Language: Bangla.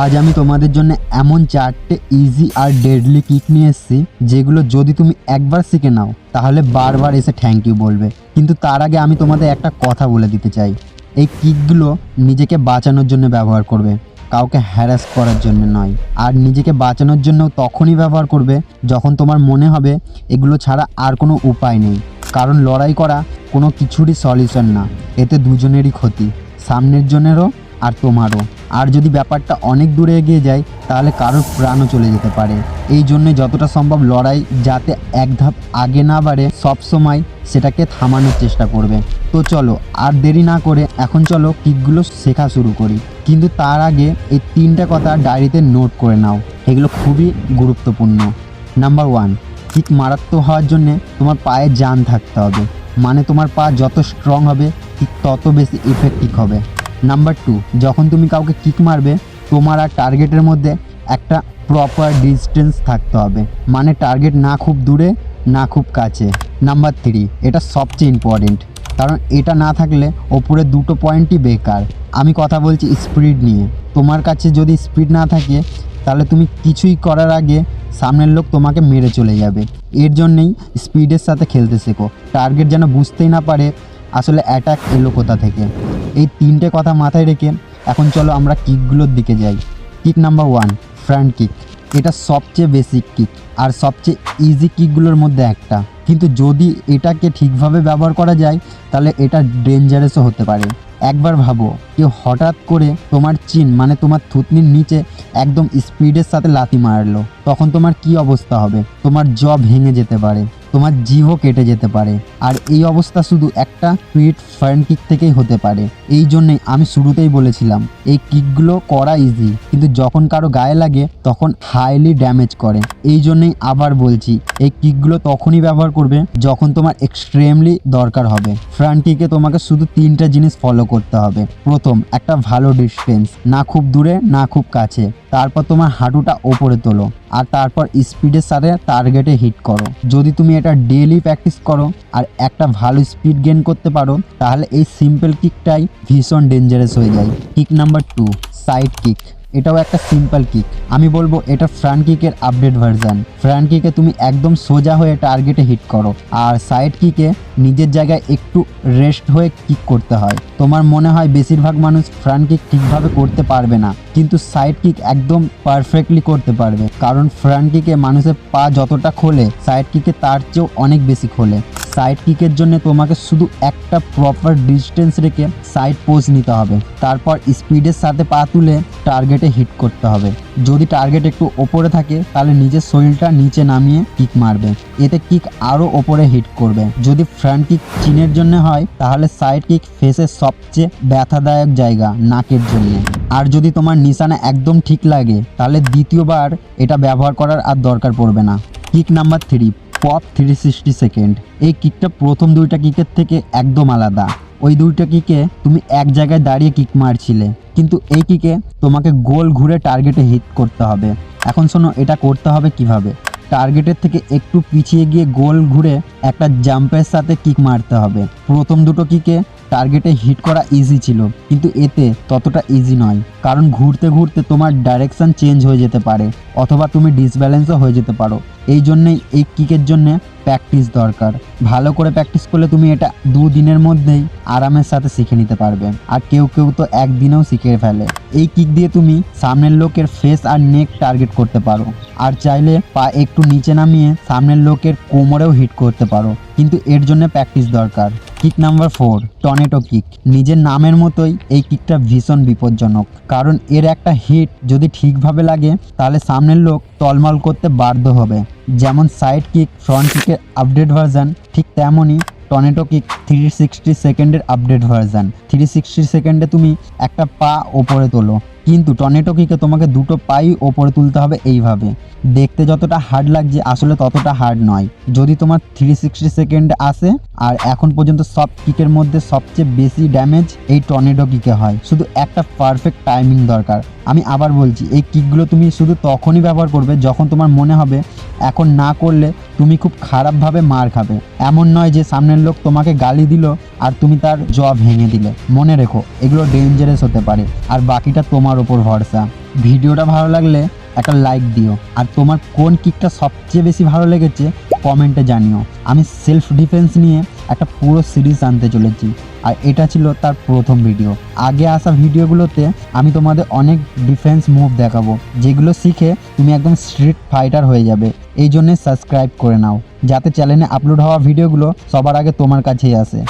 আজ আমি তোমাদের জন্য এমন 4টে ইজি আর ডেডলি কিক নিয়ে এসেছি যেগুলো যদি তুমি একবার শিখে নাও তাহলে বারবার এসে থ্যাংক ইউ বলবে। কিন্তু তার আগে আমি তোমাদের একটা কথা বলে দিতে চাই, এই কিকগুলো নিজেকে বাঁচানোর জন্য ব্যবহার করবে, কাউকে হ্যারাস করার জন্য নয়। আর নিজেকে বাঁচানোর জন্য তখনই ব্যবহার করবে যখন তোমার মনে হবে এগুলো ছাড়া আর কোনো উপায় নেই। কারণ লড়াই করা কোনো কিছুরই সলিউশন না, এতে দুজনেরই ক্ষতি, সামনের জনেরও আর তোমারও। আর যদি ব্যাপারটা অনেক দূরে এগিয়ে যায় তাহলে কারোর প্রাণও চলে যেতে পারে। এই জন্যে যতটা সম্ভব লড়াই যাতে এক ধাপ আগে না বাড়ে সবসময় সেটাকে থামানোর চেষ্টা করবে। তো চলো আর দেরি না করে এখন চলো কিকগুলো শেখা শুরু করি। কিন্তু তার আগে এই 3টে কথা ডায়েরিতে নোট করে নাও, এগুলো খুবই গুরুত্বপূর্ণ। নাম্বার 1, কিক মারাত্মক হওয়ার জন্যে তোমার পায়ে জান থাকতে হবে, মানে তোমার পা যত স্ট্রং হবে কিক তত বেশি ইফেক্টিভ হবে। নাম্বার 2, যখন তুমি কাউকে কিক মারবে তোমার আর টার্গেটের মধ্যে একটা প্রপার ডিস্টেন্স থাকতে হবে, মানে টার্গেট না খুব দূরে না খুব কাছে। নাম্বার 3, এটা সবচেয়ে ইম্পর্টেন্ট, কারণ এটা না থাকলে ওপরে দুটো পয়েন্টই বেকার। আমি কথা বলছি স্পিড নিয়ে। তোমার কাছে যদি স্পিড না থাকে তাহলে তুমি কিছুই করার আগে সামনের লোক তোমাকে মেরে চলে যাবে। এর জন্যেই স্পিডের সাথে খেলতে শেখো, টার্গেট যেন বুঝতেই না পারে আসলে অ্যাটাক এলো কোথা থেকে। এই 3টে কথা মাথায় রেখে এখন চলো আমরা কিকগুলোর দিকে যাই। Kick number 1, front kick. এটা সবচেয়ে বেসিক কিক আর সবচেয়ে ইজি কিকগুলোর মধ্যে একটা, কিন্তু যদি এটাকে ঠিকভাবে ব্যবহার করা যায় তাহলে এটা ডেঞ্জারাসও হতে পারে। একবার ভাবো কেউ হঠাৎ করে তোমার চিন মানে তোমার থুতনির নিচে একদম স্পিডের সাথে লাথি মারলো, তখন তোমার কি অবস্থা হবে? তোমার জ ভেঙে যেতে পারে, তোমার জিভও কেটে যেতে পারে। আর এই অবস্থা শুধু একটা স্পিড ফ্রন্ট কিক থেকেই হতে পারে। এই জন্যই আমি শুরুতেই বলেছিলাম এই কিকগুলো করা ইজি, কিন্তু যখন কারো গায়ে লাগে তখন হাইলি ড্যামেজ করে। এই জন্যই আবার বলছি এই কিকগুলো তখনই ব্যবহার করবে যখন তোমার এক্সট্রিমলি দরকার হবে। ফ্রন্ট কিকে তোমাকে শুধু 3টে জিনিস ফলো করতে হবে। প্রথম, একটা ভালো ডিস্টেন্স, না খুব দূরে না খুব কাছে। তারপর তোমার হাঁটুটা ওপরে তোলো আর তারপর স্পিডের সাথে টার্গেটে হিট করো। যদি তুমি এটা ডেইলি প্র্যাকটিস করো আর একটা ভালো স্পিড গেইন করতে পারো তাহলে এই সিম্পল কিকটাই ভীষণ ডেঞ্জারাস হয়ে যায়। Kick number 2, side kick. এটাও একটা সিম্পল কিক, আমি বলবো এটা ফ্রন্ট কিকের আপডেট ভার্সন। ফ্রন্ট কিকে তুমি একদম সোজা হয়ে টার্গেটে হিট করো, আর সাইড কিকে নিজের জায়গায় একটু রেস্ট হয়ে কিক করতে হয়। তোমার মনে হয় বেশিরভাগ মানুষ ফ্রন্ট কিক ঠিকভাবে করতে পারবে না, কিন্তু সাইড কিক একদম পারফেক্টলি করতে পারবে, কারণ ফ্রন্ট কিকে মানুষের পা যতটা খোলে সাইড কিকে তার চেয়েও অনেক বেশি খোলে। সাইড কিকের জন্য তোমাকে শুধু একটা প্রপার ডিস্টেন্স রেখে সাইড পোজ নিতে হবে, তারপর স্পিডের সাথে পা তুলে টার্গেটে হিট করতে হবে। যদি টার্গেট একটু ওপরে থাকে তাহলে নিজের শরীরটা নিচে নামিয়ে কিক মারবে, এতে কিক আরও ওপরে হিট করবে। যদি ফ্রন্ট কিক চিনের জন্য হয় তাহলে সাইড কিক ফেসের সবচেয়ে ব্যথাদায়ক জায়গা, নাকের জন্য। আর যদি তোমার নিশানা একদম ঠিক লাগে তাহলে দ্বিতীয়বার এটা ব্যবহার করার আর দরকার পড়বে না। Kick number 3, pop 360 second. এই কিকটা প্রথম 2টা কিকের থেকে একদম আলাদা। ওই 2টা কিকে তুমি এক জায়গায় দাঁড়িয়ে কিক মারছিলে, কিন্তু এই কিকে তোমাকে গোল ঘুরে টার্গেটে হিট করতে হবে। এখন শোনো এটা করতে হবে কিভাবে। টার্গেটের থেকে একটু পিছিয়ে গিয়ে গোল ঘুরে একটা জাম্পের সাথে কিক মারতে হবে। প্রথম 2টো কিকে টার্গেটে হিট করা ইজি ছিল, কিন্তু এতে ততটা ইজি নয়, কারণ ঘুরতে ঘুরতে তোমার ডাইরেকশন চেঞ্জ হয়ে যেতে পারে অথবা তুমি ডিসব্যালেন্সও হয়ে যেতে পারো। এই জন্যেই এই কিকের জন্য প্র্যাকটিস দরকার। ভালো করে প্র্যাকটিস করলে তুমি এটা 2 দিনের মধ্যেই আরামের সাথে শিখে নিতে পারবে, আর কেউ কেউ তো একদিনেও শিখে ফেলে। এই কিক দিয়ে তুমি সামনের লোকের ফেস আর নেক টার্গেট করতে পারো, আর চাইলে পা একটু নিচে নামিয়ে সামনের লোকের কোমরেও হিট করতে পারো, কিন্তু এর জন্য প্র্যাকটিস দরকার। Kick number 4, tornado kick. নিজের নামের মতোই এই কিকটা ভীষণ বিপজ্জনক, কারণ এর একটা হিট যদি ঠিকভাবে লাগে তাহলে সামনের লোক টলমল করতে বাধ্য হবে। যেমন সাইড কিক ফ্রন্ট কিকের আপডেট ভার্সন, ঠিক তেমনই টর্নেডো কিক 360 সেকেন্ডের আপডেট ভার্সন। 360 সেকেন্ডে তুমি একটা পা ওপরে তোলো, কিন্তু টর্নেডো কিকে তোমাকে 2টো পাই ওপরে তুলতে হবে। এইভাবে দেখতে যতটা হার্ড লাগছে আসলে ততটা হার্ড নয় যদি তোমার 360 সেকেন্ড আসে। আর এখন পর্যন্ত সব কিকের মধ্যে সবচেয়ে বেশি ড্যামেজ এই টর্নেডো কিকে হয়, শুধু একটা পারফেক্ট টাইমিং দরকার। আমি আবার বলছি এই কিকগুলো তুমি শুধু তখনই ব্যবহার করবে যখন তোমার মনে হবে এখন না করলে তুমি খুব খারাপভাবে মার খাবে। এমন নয় যে সামনের লোক তোমাকে গালি দিল আর তুমি তার জ ভেঙে দিলে। মনে রেখো এগুলো ডেঞ্জারাস হতে পারে আর বাকিটা তোমার তোমার ওপর ভরসা। ভিডিওটা ভালো লাগলে একটা লাইক দিও, আর তোমার কোন কিকটা সবচেয়ে বেশি ভালো লেগেছে কমেন্টে জানিও। আমি সেলফ ডিফেন্স নিয়ে একটা পুরো সিরিজ আনতে চলেছি, আর এটা ছিল তার প্রথম ভিডিও। আগে আসা ভিডিওগুলোতে আমি তোমাদের অনেক ডিফেন্স মুভ দেখাবো, যেগুলো শিখে তুমি একদম স্ট্রিট ফাইটার হয়ে যাবে। এই জন্যে সাবস্ক্রাইব করে নাও, যাতে চ্যানেলে আপলোড হওয়া ভিডিওগুলো সবার আগে তোমার কাছেই আসে।